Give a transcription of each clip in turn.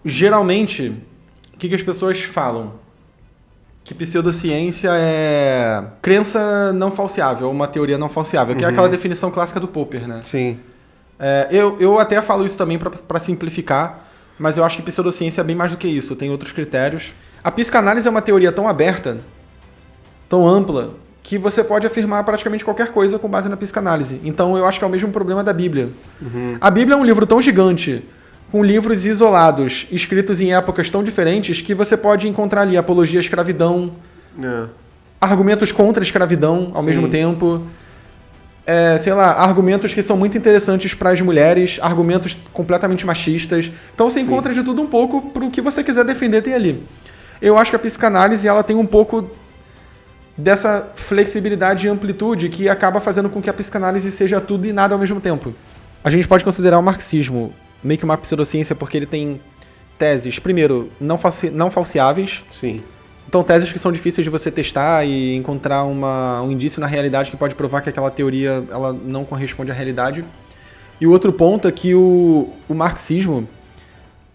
Geralmente, o que as pessoas falam? Que pseudociência é crença não falseável, uma teoria não falseável, que é aquela definição clássica do Popper, né? Sim. Eu até falo isso também para simplificar, mas eu acho que pseudociência é bem mais do que isso, tem outros critérios. A psicanálise é uma teoria tão aberta, tão ampla, que você pode afirmar praticamente qualquer coisa com base na psicanálise. Então eu acho que é o mesmo problema da Bíblia. A Bíblia é um livro tão gigante, com livros isolados, escritos em épocas tão diferentes, que você pode encontrar ali apologia à escravidão, argumentos contra a escravidão ao mesmo tempo, argumentos que são muito interessantes para as mulheres, argumentos completamente machistas. Então você encontra de tudo um pouco para o que você quiser defender tem ali. Eu acho que a psicanálise ela tem um pouco dessa flexibilidade e amplitude que acaba fazendo com que a psicanálise seja tudo e nada ao mesmo tempo. A gente pode considerar o marxismo meio que uma pseudociência porque ele tem teses, primeiro, não falseáveis. Sim. Então, teses que são difíceis de você testar e encontrar um indício na realidade que pode provar que aquela teoria ela não corresponde à realidade. E o outro ponto é que o marxismo,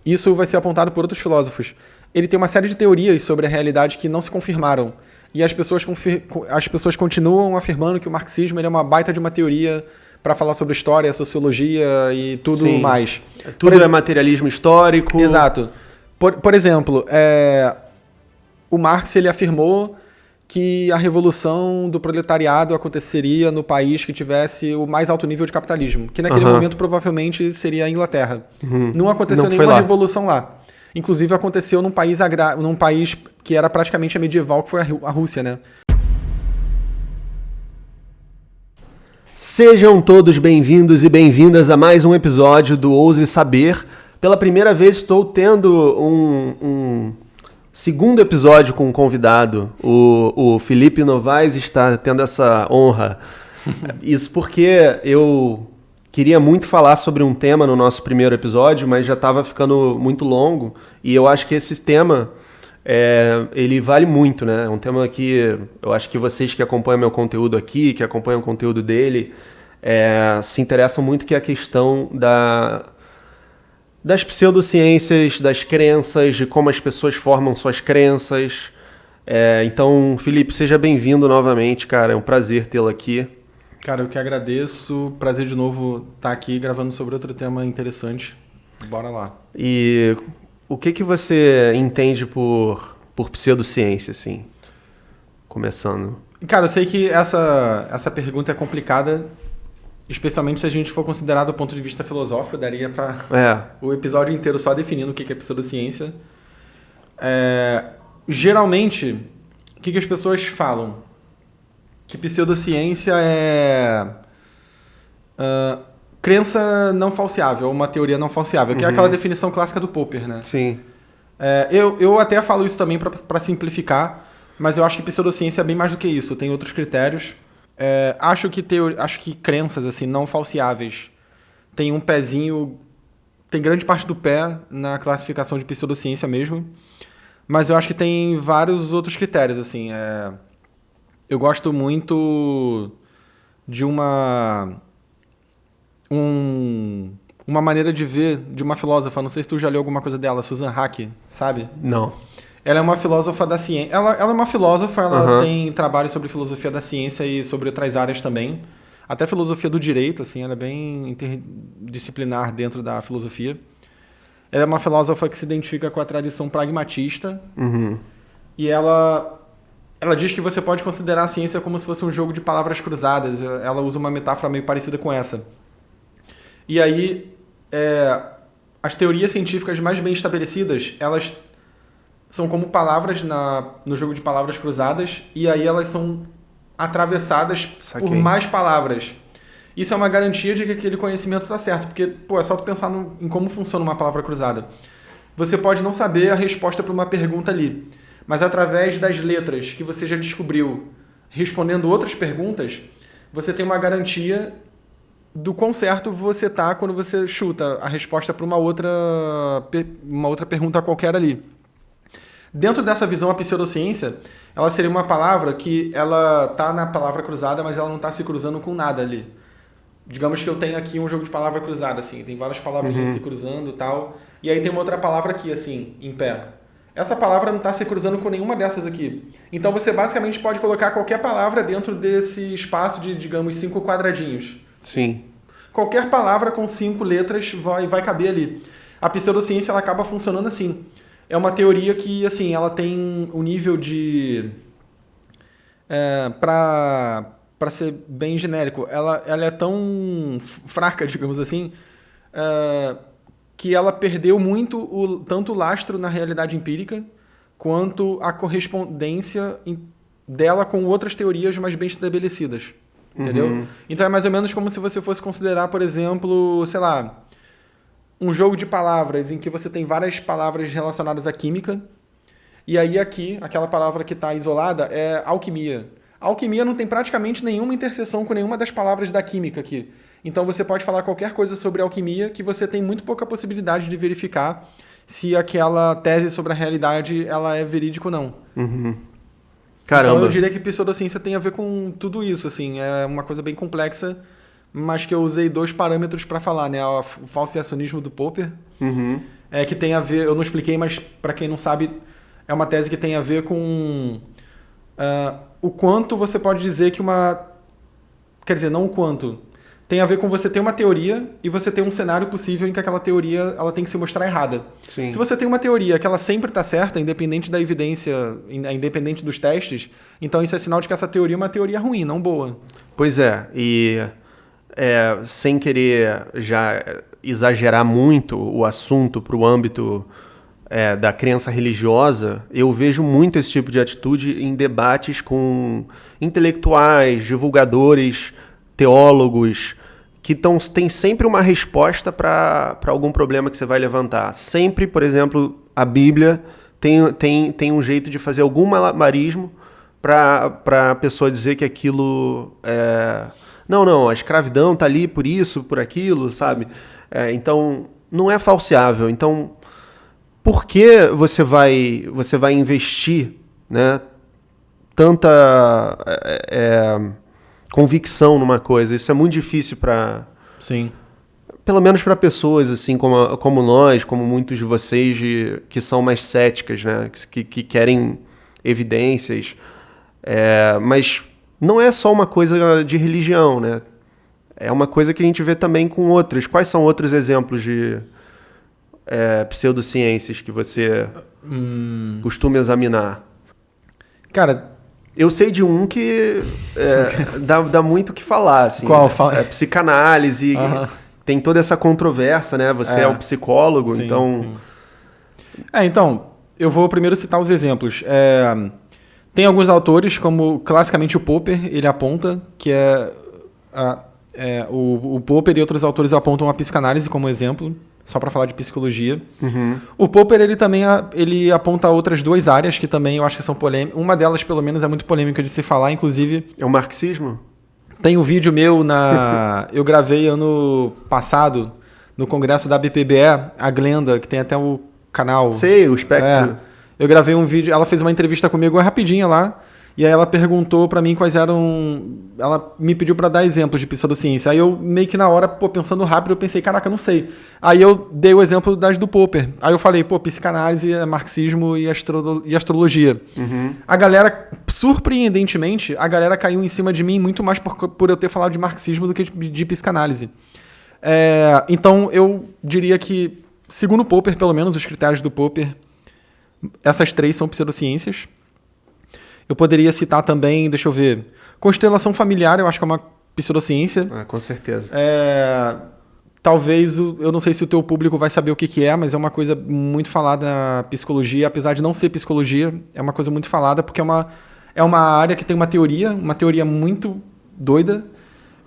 isso vai ser apontado por outros filósofos, ele tem uma série de teorias sobre a realidade que não se confirmaram. E as pessoas continuam afirmando que o marxismo ele é uma baita de uma teoria para falar sobre história, sociologia e tudo mais. Tudo é materialismo histórico. Exato. Por exemplo, o Marx ele afirmou que a revolução do proletariado aconteceria no país que tivesse o mais alto nível de capitalismo, que naquele momento provavelmente seria a Inglaterra. Não aconteceu nenhuma revolução lá. Inclusive aconteceu num país que era praticamente medieval, que foi a Rússia, né? Sejam todos bem-vindos e bem-vindas a mais um episódio do Ouse Saber. Pela primeira vez estou tendo um segundo episódio com um convidado. O Felipe Novaes está tendo essa honra. Isso porque eu queria muito falar sobre um tema no nosso primeiro episódio, mas já estava ficando muito longo. E eu acho que esse tema, ele vale muito, né? É um tema que eu acho que vocês que acompanham meu conteúdo aqui, que acompanham o conteúdo dele, se interessam muito, que é a questão das pseudociências, das crenças, de como as pessoas formam suas crenças. Então, Felipe, seja bem-vindo novamente, cara. É um prazer tê-lo aqui. Cara, eu que agradeço. Prazer de novo estar aqui gravando sobre outro tema interessante. Bora lá. E o que você entende por pseudociência, assim? Começando. Cara, eu sei que essa pergunta é complicada, especialmente se a gente for considerar do ponto de vista filosófico, daria para o episódio inteiro só definindo o que é pseudociência. Geralmente, o que as pessoas falam? Que pseudociência é crença não falseável, uma teoria não falseável, que é aquela definição clássica do Popper, né? Sim. Eu até falo isso também para simplificar, mas eu acho que pseudociência é bem mais do que isso, tem outros critérios. Acho que crenças assim, não falseáveis tem um pezinho, tem grande parte do pé na classificação de pseudociência mesmo, mas eu acho que tem vários outros critérios, assim. Eu gosto muito de uma maneira de ver de uma filósofa, não sei se tu já leu alguma coisa dela, Susan Haack, sabe? Não. Ela é uma filósofa da ciência. Ela é uma filósofa, ela tem trabalho sobre filosofia da ciência e sobre outras áreas também. Até filosofia do direito, assim, ela é bem interdisciplinar dentro da filosofia. Ela é uma filósofa que se identifica com a tradição pragmatista. E ela diz que você pode considerar a ciência como se fosse um jogo de palavras cruzadas. Ela usa uma metáfora meio parecida com essa. E aí, as teorias científicas mais bem estabelecidas, elas são como palavras no jogo de palavras cruzadas, e aí elas são atravessadas por mais palavras. Isso é uma garantia de que aquele conhecimento está certo, porque é só tu pensar em como funciona uma palavra cruzada. Você pode não saber a resposta para uma pergunta ali, mas através das letras que você já descobriu respondendo outras perguntas, você tem uma garantia do quão certo você tá quando você chuta a resposta para uma outra pergunta qualquer ali. Dentro dessa visão, a pseudociência, ela seria uma palavra que ela tá na palavra cruzada, mas ela não está se cruzando com nada ali. Digamos que eu tenho aqui um jogo de palavra cruzada, assim, tem várias palavrinhas se cruzando e tal, e aí tem uma outra palavra aqui, assim, em pé. Essa palavra não está se cruzando com nenhuma dessas aqui. Então você basicamente pode colocar qualquer palavra dentro desse espaço de, digamos, 5 quadradinhos. Sim. Qualquer palavra com 5 letras vai caber ali. A pseudociência ela acaba funcionando assim. É uma teoria que, assim, ela tem um nível de... para ser bem genérico, ela é tão fraca, digamos assim, que ela perdeu muito tanto o lastro na realidade empírica, quanto a correspondência dela com outras teorias mais bem estabelecidas. Entendeu? Então é mais ou menos como se você fosse considerar, por exemplo, sei lá, um jogo de palavras em que você tem várias palavras relacionadas à química, e aí aqui, aquela palavra que está isolada é alquimia. A alquimia não tem praticamente nenhuma interseção com nenhuma das palavras da química aqui. Então você pode falar qualquer coisa sobre alquimia que você tem muito pouca possibilidade de verificar se aquela tese sobre a realidade ela é verídica ou não. Caramba. Então eu diria que pseudociência tem a ver com tudo isso, assim, é uma coisa bem complexa, mas que eu usei 2 parâmetros para falar, né? O falseacionismo do Popper, que tem a ver, eu não expliquei, mas para quem não sabe, é uma tese que tem a ver com o quanto você pode dizer que quer dizer, não o quanto, tem a ver com você ter uma teoria e você ter um cenário possível em que aquela teoria ela tem que se mostrar errada. Sim. Se você tem uma teoria que ela sempre está certa, independente da evidência, independente dos testes, então isso é sinal de que essa teoria é uma teoria ruim, não boa. Pois é, e sem querer já exagerar muito o assunto para o âmbito da crença religiosa, eu vejo muito esse tipo de atitude em debates com intelectuais, divulgadores, teólogos, que têm sempre uma resposta para algum problema que você vai levantar. Sempre, por exemplo, a Bíblia tem um jeito de fazer algum malabarismo para a pessoa dizer que aquilo Não, a escravidão está ali por isso, por aquilo, sabe? Então, não é falseável. Então, por que você vai investir, né, tanta convicção numa coisa? Isso é muito difícil para... Sim. Pelo menos para pessoas assim como nós, como muitos de vocês que são mais céticas, né, que querem evidências. Mas não é só uma coisa de religião, né? É uma coisa que a gente vê também com outras. Quais são outros exemplos de pseudociências que você costuma examinar? Cara, eu sei de um que dá muito o que falar. Assim, qual? Fala. Psicanálise, tem toda essa controvérsia, né? Você é um psicólogo, sim, então... Sim. Então, eu vou primeiro citar os exemplos. Tem alguns autores, como classicamente o Popper, ele aponta que o Popper e outros autores apontam a psicanálise como exemplo, só para falar de psicologia. O Popper ele também ele aponta outras 2 áreas que também eu acho que são polêmicas. Uma delas, pelo menos, é muito polêmica de se falar, inclusive... É o marxismo? Tem um vídeo meu eu gravei ano passado, no congresso da BPBE, a Glenda, que tem até o canal... Sei, o Espectro. Eu gravei um vídeo, ela fez uma entrevista comigo rapidinha lá, e aí ela perguntou pra mim quais eram... Ela me pediu pra dar exemplos de pseudociência. Aí eu meio que na hora, pensando rápido, eu pensei, caraca, eu não sei. Aí eu dei o exemplo das do Popper. Aí eu falei, psicanálise, marxismo e astrologia. A galera, surpreendentemente, a galera caiu em cima de mim muito mais por eu ter falado de marxismo do que de psicanálise. Então eu diria que, segundo o Popper, pelo menos os critérios do Popper, essas 3 são pseudociências. Eu poderia citar também, deixa eu ver, constelação familiar, eu acho que é uma pseudociência. Com certeza. Talvez, eu não sei se o teu público vai saber o que é, mas é uma coisa muito falada na psicologia, apesar de não ser psicologia, é uma coisa muito falada, porque é uma área que tem uma teoria muito doida,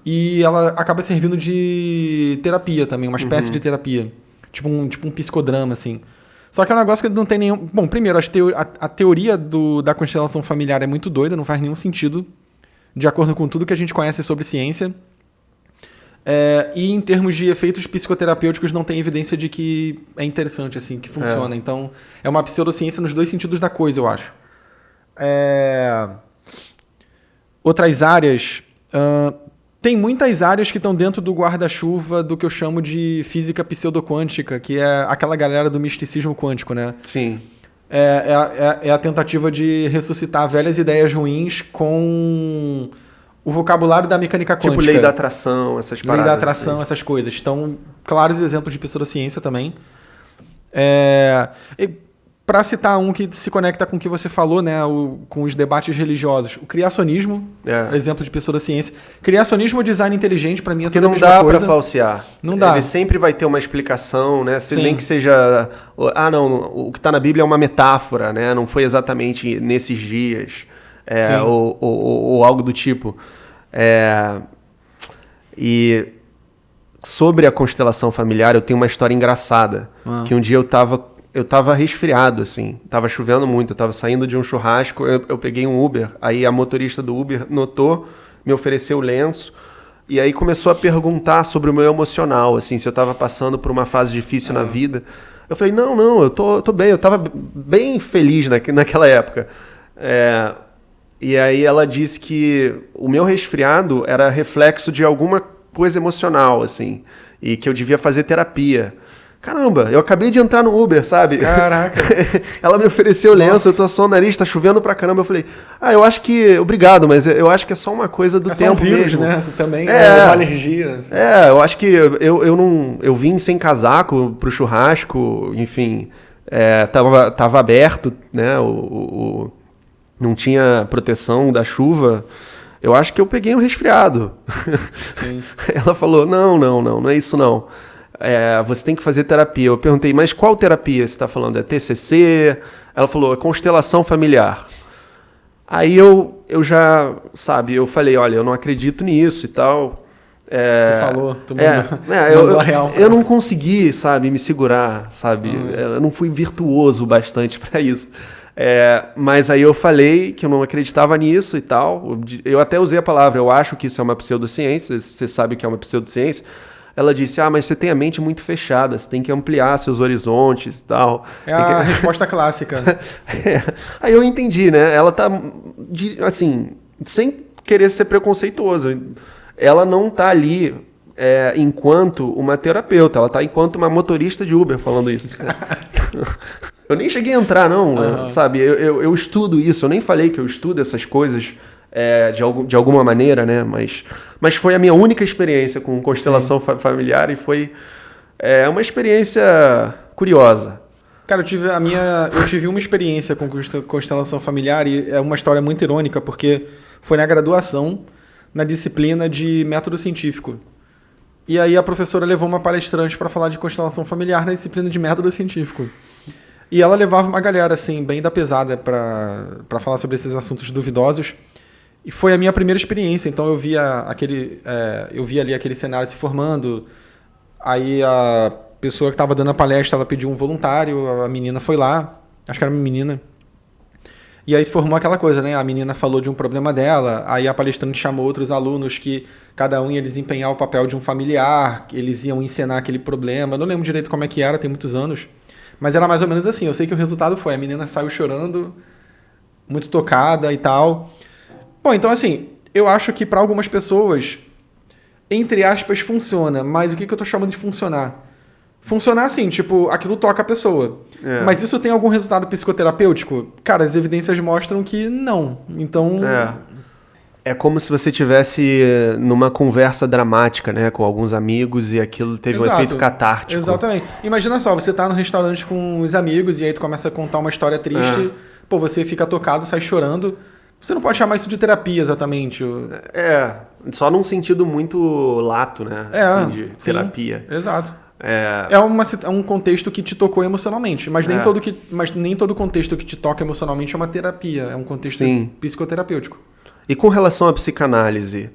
e ela acaba servindo de terapia também, uma espécie de terapia, tipo um psicodrama, assim. Só que é um negócio que não tem nenhum... Bom, primeiro, a teoria da constelação familiar é muito doida, não faz nenhum sentido, de acordo com tudo que a gente conhece sobre ciência. E em termos de efeitos psicoterapêuticos, não tem evidência de que é interessante, assim, que funciona. Então, é uma pseudociência nos 2 sentidos da coisa, eu acho. Outras áreas... Tem muitas áreas que estão dentro do guarda-chuva do que eu chamo de física pseudoquântica, que é aquela galera do misticismo quântico, né? Sim. É a tentativa de ressuscitar velhas ideias ruins com o vocabulário da mecânica quântica. Tipo lei da atração, essas paradas. Lei da atração, assim. Essas coisas. Então, claros exemplos de pseudociência também. Para citar um que se conecta com o que você falou, né, com os debates religiosos, o criacionismo, exemplo de pseudociência. Criacionismo ou design inteligente, para mim, é tudo a mesma coisa. Porque não dá para falsear. Não dá. Ele sempre vai ter uma explicação, né? Se nem que seja... não, o que está na Bíblia é uma metáfora, né? Não foi exatamente nesses dias, ou algo do tipo. E sobre a constelação familiar, eu tenho uma história engraçada, que um dia eu tava resfriado, assim, tava chovendo muito, eu tava saindo de um churrasco, eu peguei um Uber, aí a motorista do Uber notou, me ofereceu lenço, e aí começou a perguntar sobre o meu emocional, assim, se eu tava passando por uma fase difícil na vida. Eu falei, não, eu tô bem, eu tava bem feliz naquela época. E aí ela disse que o meu resfriado era reflexo de alguma coisa emocional, assim, e que eu devia fazer terapia. Caramba, eu acabei de entrar no Uber, sabe? Caraca. Ela me ofereceu lenço, eu tô só o nariz, tá chovendo pra caramba. Eu falei, eu acho que... Obrigado, mas eu acho que é só uma coisa do tempo só um vírus, mesmo. Né? Também é uma alergia. Assim. Eu acho que eu vim sem casaco pro churrasco, enfim, tava aberto, né? Não tinha proteção da chuva. Eu acho que eu peguei um resfriado. Sim. Ela falou, não é isso não. Você tem que fazer terapia. Eu perguntei, mas qual terapia você está falando? É TCC? Ela falou, é constelação familiar. Aí eu já, eu falei, olha, eu não acredito nisso e tal. Tu falou, tu mandou a real. Eu não consegui, me segurar, Eu não fui virtuoso bastante para isso. Mas aí eu falei que eu não acreditava nisso e tal. Eu até usei a palavra, eu acho que isso é uma pseudociência, você sabe que é uma pseudociência. Ela disse, mas você tem a mente muito fechada, você tem que ampliar seus horizontes e tal. A resposta clássica. Aí eu entendi, né? Ela tá, assim, sem querer ser preconceituosa. Ela não tá ali enquanto uma terapeuta, ela tá enquanto uma motorista de Uber falando isso. Eu nem cheguei a entrar, não, eu estudo isso, eu nem falei que eu estudo essas coisas de alguma maneira, né? Mas foi a minha única experiência com constelação familiar e foi uma experiência curiosa. Cara, eu tive uma experiência com constelação familiar e é uma história muito irônica, porque foi na graduação, na disciplina de método científico. E aí a professora levou uma palestrante para falar de constelação familiar na disciplina de método científico. E ela levava uma galera, assim, bem da pesada para falar sobre esses assuntos duvidosos. E foi a minha primeira experiência. Então eu via ali aquele cenário se formando. Aí a pessoa que estava dando a palestra, ela pediu um voluntário, a menina foi lá, acho que era uma menina. E aí se formou aquela coisa, né? A menina falou de um problema dela, aí a palestrante chamou outros alunos que cada um ia desempenhar o papel de um familiar, que eles iam encenar aquele problema. Eu não lembro direito como é que era, tem muitos anos. Mas era mais ou menos assim. Eu sei que o resultado foi, a menina saiu chorando, muito tocada e tal. Bom, então assim, eu acho que para algumas pessoas, entre aspas, funciona. Mas o que eu tô chamando de funcionar? Funcionar assim, tipo, aquilo toca a pessoa. Mas isso tem algum resultado psicoterapêutico? Cara, as evidências mostram que não. Então... É como se você estivesse numa conversa dramática, né, com alguns amigos e aquilo teve um efeito catártico. Exatamente. Imagina só, você tá no restaurante com os amigos e aí tu começa a contar uma história triste, você fica tocado, sai chorando. Você não pode chamar isso de terapia, exatamente. Só num sentido muito lato, né, assim, de terapia. Exato. É um contexto que te tocou emocionalmente, mas nem todo contexto que te toca emocionalmente é uma terapia, é um contexto psicoterapêutico. E com relação à psicanálise,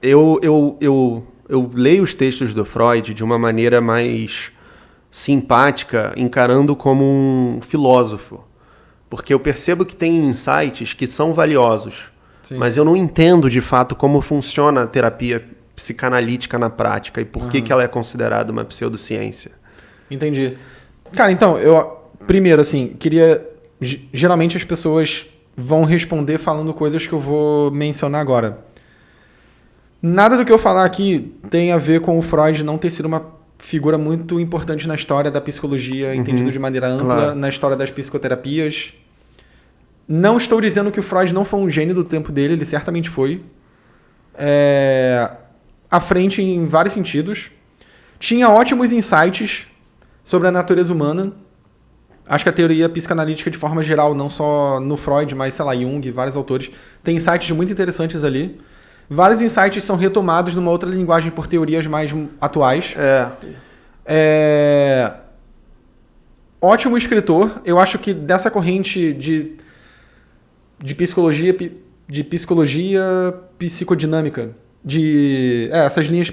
eu leio os textos do Freud de uma maneira mais simpática, encarando como um filósofo. Porque eu percebo que tem insights que são valiosos, mas eu não entendo de fato como funciona a terapia psicanalítica na prática e por que ela é considerada uma pseudociência. Entendi. Cara, então, primeiro, assim, geralmente as pessoas vão responder falando coisas que eu vou mencionar agora. Nada do que eu falar aqui tem a ver com o Freud não ter sido uma figura muito importante na história da psicologia, entendido de maneira ampla, na história das psicoterapias. Não estou dizendo que o Freud não foi um gênio do tempo dele, ele certamente foi. À frente em vários sentidos. Tinha ótimos insights sobre a natureza humana. Acho que a teoria psicanalítica, de forma geral, não só no Freud, mas, sei lá, Jung, vários autores, tem insights muito interessantes ali. Vários insights são retomados numa outra linguagem por teorias mais atuais. Ótimo escritor. Eu acho que dessa corrente de psicologia psicodinâmica, essas linhas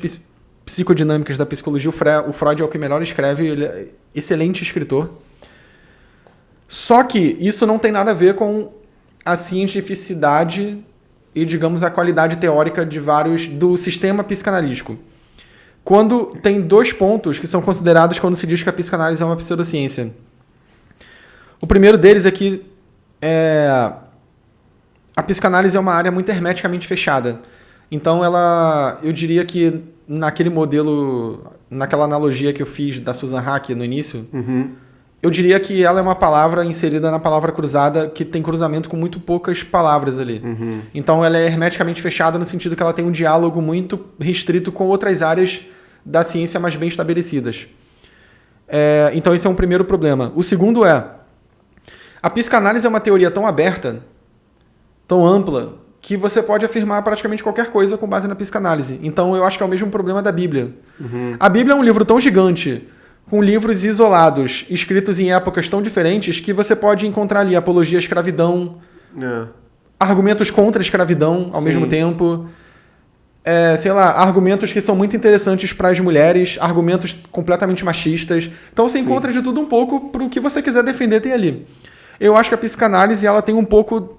psicodinâmicas da psicologia, o Freud é o que melhor escreve, ele é excelente escritor. Só que isso não tem nada a ver com a cientificidade e, digamos, a qualidade teórica do sistema psicanalítico. Quando tem 2 pontos que são considerados quando se diz que a psicanálise é uma pseudociência. O primeiro deles é que a psicanálise é uma área muito hermeticamente fechada. Então, eu diria que naquele modelo, naquela analogia que eu fiz da Susan Haack no início, eu diria que ela é uma palavra inserida na palavra cruzada que tem cruzamento com muito poucas palavras ali. Então, ela é hermeticamente fechada no sentido que ela tem um diálogo muito restrito com outras áreas da ciência mais bem estabelecidas. Então, esse é um primeiro problema. O segundo a psicanálise é uma teoria tão aberta, tão ampla, que você pode afirmar praticamente qualquer coisa com base na psicanálise. Então, eu acho que é o mesmo problema da Bíblia. A Bíblia é um livro tão gigante, com livros isolados, escritos em épocas tão diferentes, que você pode encontrar ali apologia à escravidão, argumentos contra a escravidão ao mesmo tempo, argumentos que são muito interessantes para as mulheres, argumentos completamente machistas. Então, você encontra de tudo um pouco para o que você quiser defender tem ali. Eu acho que a psicanálise ela tem um pouco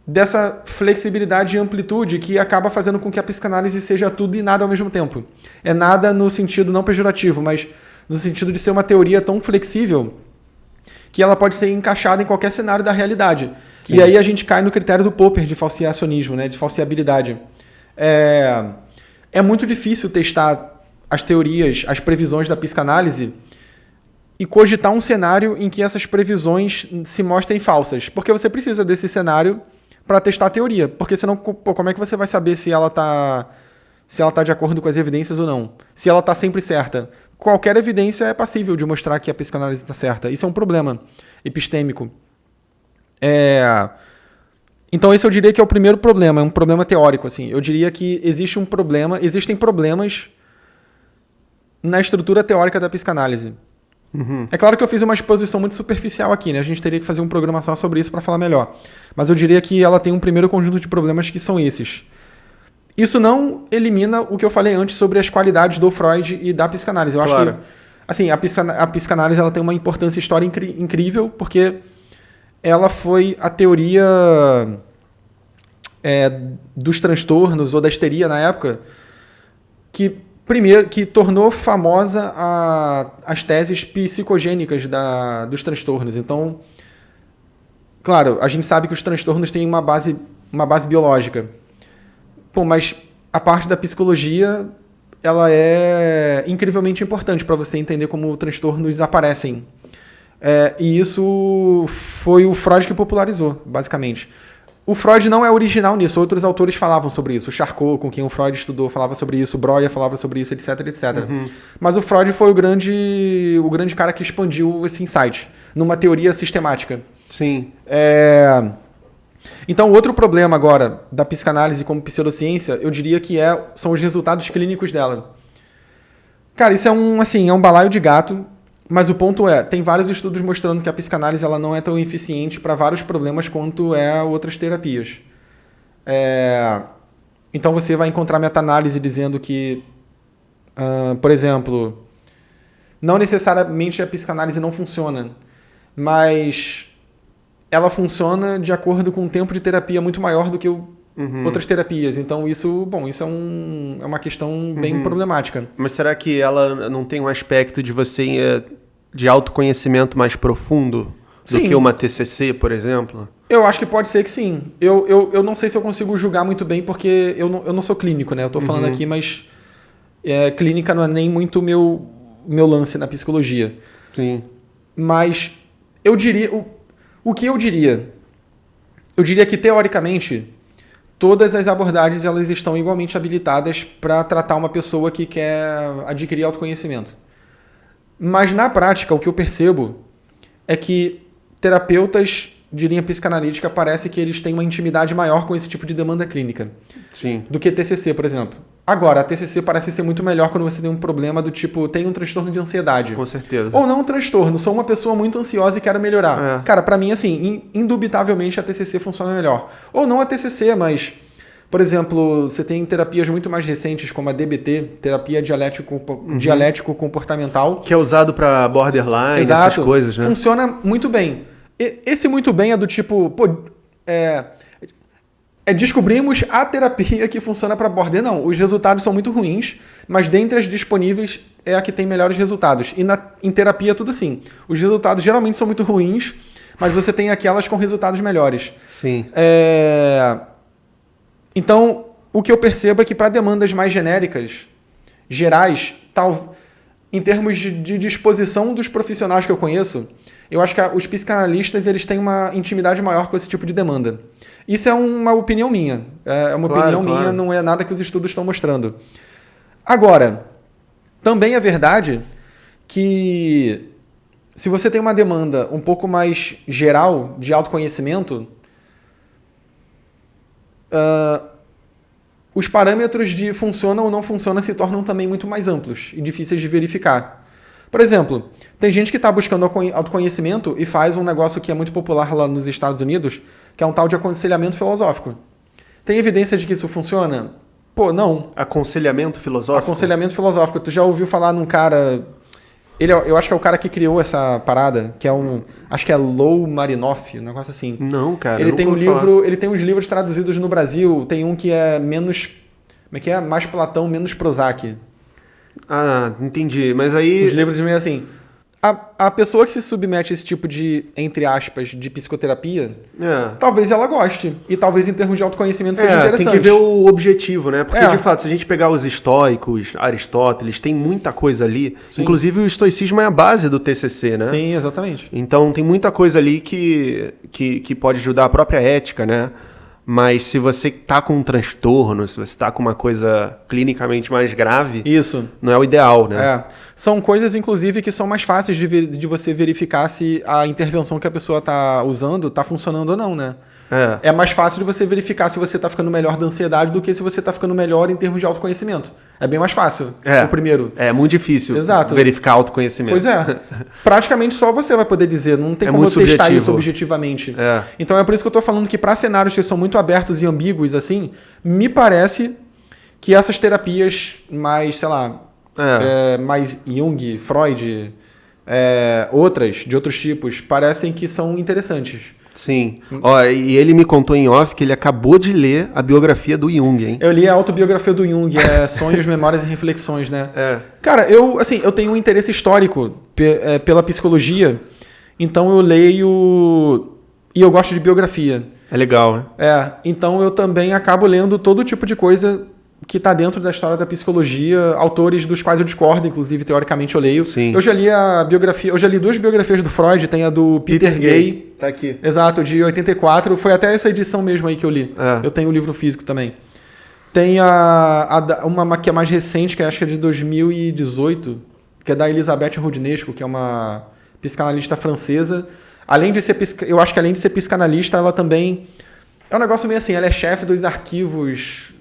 dessa flexibilidade e amplitude que acaba fazendo com que a psicanálise seja tudo e nada ao mesmo tempo. É nada no sentido não pejorativo, mas no sentido de ser uma teoria tão flexível que ela pode ser encaixada em qualquer cenário da realidade. Sim. E aí a gente cai no critério do Popper de falseacionismo, né, de falseabilidade. É muito difícil testar as teorias, as previsões da psicanálise e cogitar um cenário em que essas previsões se mostrem falsas. Porque você precisa desse cenário para testar a teoria. Porque senão, como é que você vai saber se ela tá de acordo com as evidências ou não? Se ela está sempre certa. Qualquer evidência é passível de mostrar que a psicanálise está certa. Isso é um problema epistêmico. Então esse eu diria que é o primeiro problema, é um problema teórico. Assim. Eu diria que existem problemas na estrutura teórica da psicanálise. É claro que eu fiz uma exposição muito superficial aqui, né? A gente teria que fazer um programa só sobre isso para falar melhor. Mas eu diria que ela tem um primeiro conjunto de problemas que são esses. Isso não elimina o que eu falei antes sobre as qualidades do Freud e da psicanálise. Eu acho que assim, a psicanálise ela tem uma importância histórica incrível, porque ela foi a teoria dos transtornos ou da histeria na época que tornou famosa as teses psicogênicas dos transtornos. Então, claro, a gente sabe que os transtornos têm uma base biológica. Mas a parte da psicologia ela é incrivelmente importante para você entender como transtornos aparecem. E isso foi o Freud que popularizou, basicamente. O Freud não é original nisso, outros autores falavam sobre isso. O Charcot, com quem o Freud estudou, falava sobre isso, o Breuer falava sobre isso, etc, etc. Mas o Freud foi o grande cara que expandiu esse insight numa teoria sistemática. Sim. Então, outro problema agora da psicanálise como pseudociência, eu diria que são os resultados clínicos dela. Cara, isso é um balaio de gato, mas o ponto tem vários estudos mostrando que a psicanálise ela não é tão eficiente para vários problemas quanto outras terapias. Então, você vai encontrar meta-análise dizendo que, por exemplo, não necessariamente a psicanálise não funciona, mas ela funciona de acordo com um tempo de terapia muito maior do que outras terapias. Então, isso é uma questão bem problemática. Mas será que ela não tem um aspecto de você de autoconhecimento mais profundo? do que uma TCC, por exemplo? Eu acho que pode ser que sim. Eu não sei se eu consigo julgar muito bem, porque eu não sou clínico, né? Eu tô falando aqui, mas clínica não é nem muito meu lance na psicologia. Sim. Mas eu diria... O que eu diria? Eu diria que, teoricamente, todas as abordagens elas estão igualmente habilitadas para tratar uma pessoa que quer adquirir autoconhecimento. Mas, na prática, o que eu percebo é que terapeutas de linha psicanalítica parece que eles têm uma intimidade maior com esse tipo de demanda clínica. Sim. Do que TCC, por exemplo. Agora, a TCC parece ser muito melhor quando você tem um problema do tipo, tem um transtorno de ansiedade. Com certeza. Ou não um transtorno, sou uma pessoa muito ansiosa e quero melhorar. Cara, pra mim, assim, indubitavelmente a TCC funciona melhor. Ou não a TCC, mas, por exemplo, você tem terapias muito mais recentes, como a DBT, terapia dialético-comportamental. Que é usado pra borderline, Exato. essas coisas, né? Funciona muito bem. Esse muito bem é do tipo, descobrimos a terapia que funciona para border. Não, os resultados são muito ruins, mas dentre as disponíveis é a que tem melhores resultados. E em terapia é tudo assim. Os resultados geralmente são muito ruins, mas você tem aquelas com resultados melhores. Sim. Então, o que eu percebo é que para demandas mais genéricas, gerais, em termos de disposição dos profissionais que eu conheço, eu acho que os psicanalistas eles têm uma intimidade maior com esse tipo de demanda. Isso é uma opinião minha. É uma opinião minha, não é nada que os estudos estão mostrando. Agora, também é verdade que se você tem uma demanda um pouco mais geral de autoconhecimento, os parâmetros de funciona ou não funciona se tornam também muito mais amplos e difíceis de verificar. Por exemplo, tem gente que está buscando autoconhecimento e faz um negócio que é muito popular lá nos Estados Unidos, que é um tal de aconselhamento filosófico. Tem evidência de que isso funciona? Pô, não. Aconselhamento filosófico? Aconselhamento filosófico. Tu já ouviu falar num cara... eu acho que é o cara que criou essa parada, que é acho que é Lou Marinoff, um negócio assim. Não, cara. Ele tem ele tem uns livros traduzidos no Brasil, tem um que é menos... Como é que é? Mais Platão, menos Prozac. Ah, entendi. Mas aí... Os livros meio assim... A pessoa que se submete a esse tipo de, entre aspas, de psicoterapia, talvez ela goste. E talvez em termos de autoconhecimento seja interessante. Tem que ver o objetivo, né? Porque, de fato, se a gente pegar os estoicos, Aristóteles, tem muita coisa ali. Sim. Inclusive, o estoicismo é a base do TCC, né? Sim, exatamente. Então, tem muita coisa ali que pode ajudar a própria ética, né? Mas se você tá com um transtorno, se você tá com uma coisa clinicamente mais grave, isso não é o ideal, né? São coisas, inclusive, que são mais fáceis de você verificar se a intervenção que a pessoa tá usando tá funcionando ou não, né? É mais fácil de você verificar se você tá ficando melhor da ansiedade do que se você tá ficando melhor em termos de autoconhecimento. É bem mais fácil, o primeiro. É muito difícil verificar autoconhecimento. Pois é. Praticamente só você vai poder dizer. Não tem como eu testar isso objetivamente. Então é por isso que eu tô falando que para cenários que são muito abertos e ambíguos, assim, me parece que essas terapias mais, sei lá, mais Jung, Freud, outras, de outros tipos, parecem que são interessantes. Sim. E ele me contou em off que ele acabou de ler a biografia do Jung, hein? Eu li a autobiografia do Jung, Sonhos, Memórias e Reflexões, né? Cara, eu tenho um interesse histórico pela psicologia, então eu leio e eu gosto de biografia. É legal, né? Então eu também acabo lendo todo tipo de coisa que está dentro da história da psicologia, autores dos quais eu discordo, inclusive, teoricamente eu leio. Sim. Eu já li 2 biografias do Freud, tem a do Peter Gay. Tá aqui. Exato, de 84. Foi até essa edição mesmo aí que eu li. Eu tenho o livro físico também. Tem uma que é mais recente, que acho que é de 2018, que é da Elisabeth Roudinesco, que é uma psicanalista francesa. Eu acho que além de ser psicanalista, ela também... É um negócio meio assim, ela é chefe dos arquivos...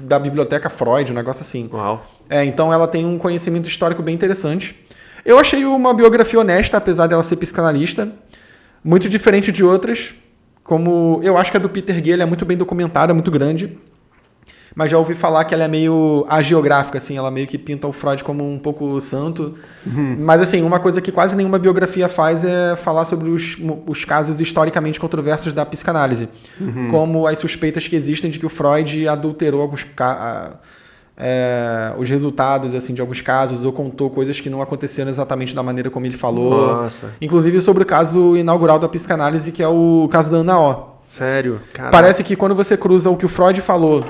da biblioteca Freud, um negócio assim. Uau. Então ela tem um conhecimento histórico bem interessante. Eu achei uma biografia honesta, apesar dela ser psicanalista, muito diferente de outras, como eu acho que a do Peter Gay é muito bem documentada, muito grande, mas já ouvi falar que ela é meio agiográfica, assim, ela meio que pinta o Freud como um pouco santo. Mas assim, uma coisa que quase nenhuma biografia faz é falar sobre os casos historicamente controversos da psicanálise, como as suspeitas que existem de que o Freud adulterou os resultados assim, de alguns casos, ou contou coisas que não aconteceram exatamente da maneira como ele falou. Nossa. Inclusive sobre o caso inaugural da psicanálise, que é o caso da Ana O. Sério? Caraca. Parece que quando você cruza o que o Freud falou,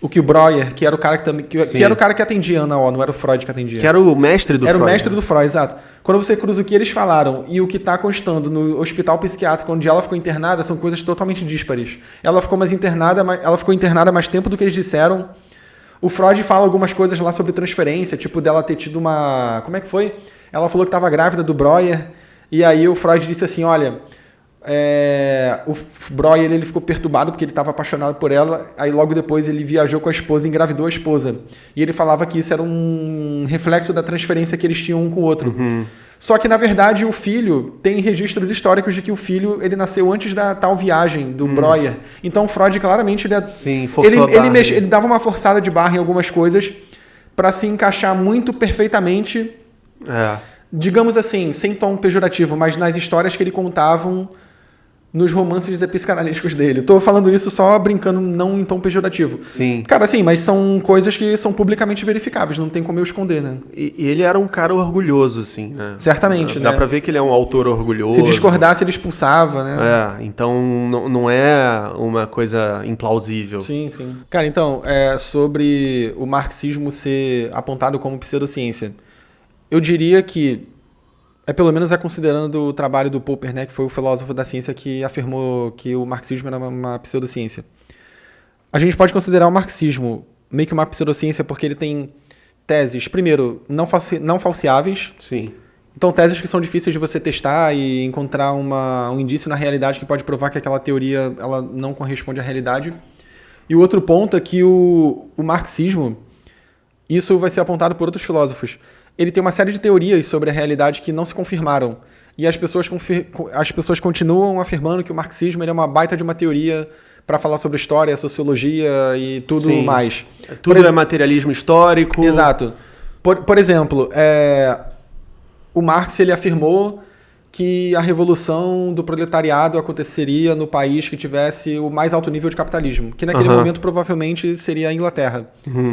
o que o Breuer, que era o cara que também. Que era o cara que atendia a Ana O, não era o Freud que atendia. Que era o mestre do Freud. Era o mestre do Freud, exato. Quando você cruza o que eles falaram e o que está constando no hospital psiquiátrico onde ela ficou internada, são coisas totalmente díspares. Ela ficou internada mais tempo do que eles disseram. O Freud fala algumas coisas lá sobre transferência, tipo dela ter tido uma... Como é que foi? Ela falou que estava grávida do Breuer, e aí o Freud disse assim, olha... O Breuer ele ficou perturbado porque ele estava apaixonado por ela, aí logo depois ele viajou com a esposa e engravidou a esposa. E ele falava que isso era um reflexo da transferência que eles tinham um com o outro. Uhum. Só que, na verdade, o filho tem registros históricos de que o filho ele nasceu antes da tal viagem do Breuer. Então, Freud, claramente, ele dava uma forçada de barra em algumas coisas para se encaixar muito perfeitamente, digamos assim, sem tom pejorativo, mas nas histórias que ele contavam nos romances psicanalíticos dele. Tô falando isso só brincando, não em tom pejorativo. Sim. Cara, sim, mas são coisas que são publicamente verificáveis, não tem como eu esconder, né? E ele era um cara orgulhoso, assim, né? Certamente, né? Dá pra ver que ele é um autor orgulhoso. Se discordasse, ele expulsava, né? Então não é uma coisa implausível. Sim, sim. Cara, então, sobre o marxismo ser apontado como pseudociência, eu diria que pelo menos considerando o trabalho do Popper, né, que foi o filósofo da ciência que afirmou que o marxismo era uma pseudociência. A gente pode considerar o marxismo meio que uma pseudociência porque ele tem teses, primeiro, não falseáveis. Sim. Então, teses que são difíceis de você testar e encontrar um indício na realidade que pode provar que aquela teoria ela não corresponde à realidade. E o outro ponto é que o marxismo, isso vai ser apontado por outros filósofos, ele tem uma série de teorias sobre a realidade que não se confirmaram. E as pessoas continuam afirmando que o marxismo ele é uma baita de uma teoria para falar sobre história, sociologia e tudo mais. Tudo é materialismo histórico. Exato. Por exemplo, o Marx ele afirmou que a revolução do proletariado aconteceria no país que tivesse o mais alto nível de capitalismo, que naquele momento provavelmente seria a Inglaterra.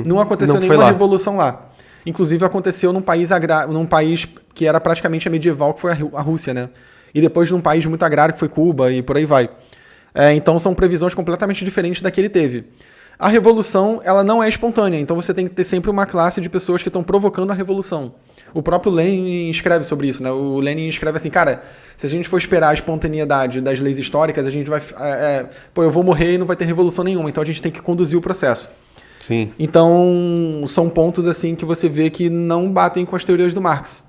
Não aconteceu nenhuma revolução lá. Inclusive aconteceu num país que era praticamente medieval, que foi a Rússia, né? E depois num país muito agrário, que foi Cuba, e por aí vai. Então são previsões completamente diferentes da que ele teve. A revolução, ela não é espontânea, então você tem que ter sempre uma classe de pessoas que estão provocando a revolução. O próprio Lenin escreve sobre isso, né? O Lenin escreve assim, cara, se a gente for esperar a espontaneidade das leis históricas, a gente vai... eu vou morrer e não vai ter revolução nenhuma, então a gente tem que conduzir o processo. Sim. Então, são pontos assim que você vê que não batem com as teorias do Marx.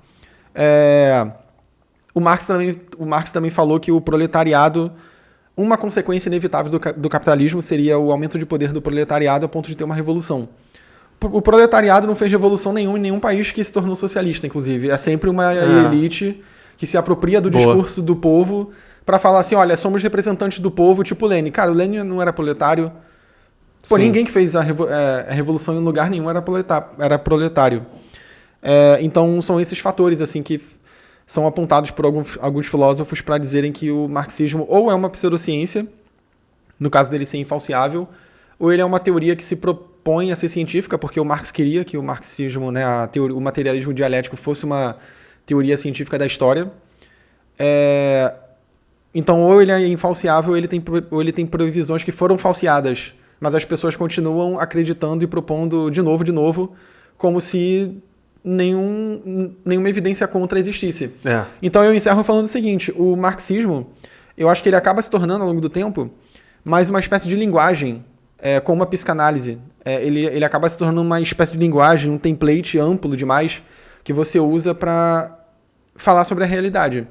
O Marx também falou que o proletariado, uma consequência inevitável do capitalismo seria o aumento de poder do proletariado a ponto de ter uma revolução. O proletariado não fez revolução nenhuma em nenhum país que se tornou socialista, inclusive. É sempre uma elite que se apropria do discurso do povo para falar assim, olha, somos representantes do povo, tipo Lenin. Cara, o Lenin não era proletário. Pô, ninguém que fez a revolução em lugar nenhum era proletário. Então, são esses fatores assim que são apontados por alguns filósofos para dizerem que o marxismo ou é uma pseudociência, no caso dele ser infalciável, ou ele é uma teoria que se propõe a ser científica, porque o Marx queria que o marxismo, né, o materialismo dialético fosse uma teoria científica da história. Então, ou ele é infalciável, ou ele tem previsões que foram falseadas, mas as pessoas continuam acreditando e propondo de novo, como se nenhuma evidência contra existisse. Então eu encerro falando o seguinte, o marxismo, eu acho que ele acaba se tornando, ao longo do tempo, mais uma espécie de linguagem, como a psicanálise. Ele acaba se tornando uma espécie de linguagem, um template amplo demais, que você usa para falar sobre a realidade.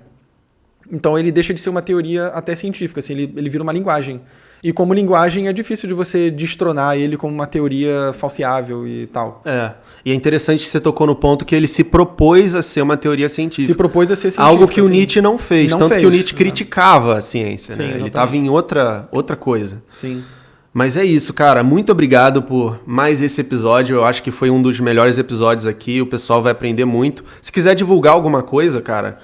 Então ele deixa de ser uma teoria até científica, assim, ele vira uma linguagem. E como linguagem é difícil de você destronar ele como uma teoria falseável e tal. E é interessante que você tocou no ponto que ele se propôs a ser uma teoria científica. Se propôs a ser científica. Algo que o Nietzsche não fez. Tanto que o Nietzsche criticava a ciência. Sim, né? Ele estava em outra coisa. Sim. Mas é isso, cara. Muito obrigado por mais esse episódio. Eu acho que foi um dos melhores episódios aqui. O pessoal vai aprender muito. Se quiser divulgar alguma coisa, cara...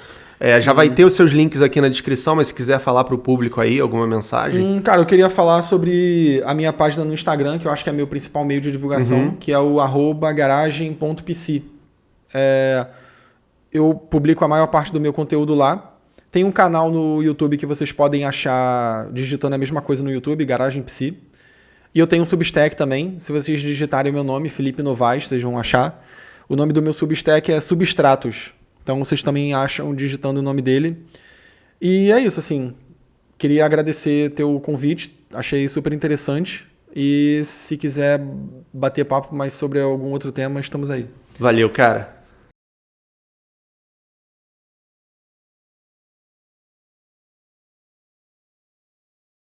Já vai ter os seus links aqui na descrição, mas se quiser falar para o público aí, alguma mensagem? Cara, eu queria falar sobre a minha página no Instagram, que eu acho que é meu principal meio de divulgação, que é o @garagem.pc. Eu publico a maior parte do meu conteúdo lá. Tem um canal no YouTube que vocês podem achar digitando a mesma coisa no YouTube, Garagem Psi. E eu tenho um Substack também. Se vocês digitarem meu nome, Felipe Novaes, vocês vão achar. O nome do meu Substack é Substratos. Então vocês também acham digitando o nome dele. E é isso, assim. Queria agradecer teu convite. Achei super interessante. E se quiser bater papo mais sobre algum outro tema, estamos aí. Valeu, cara.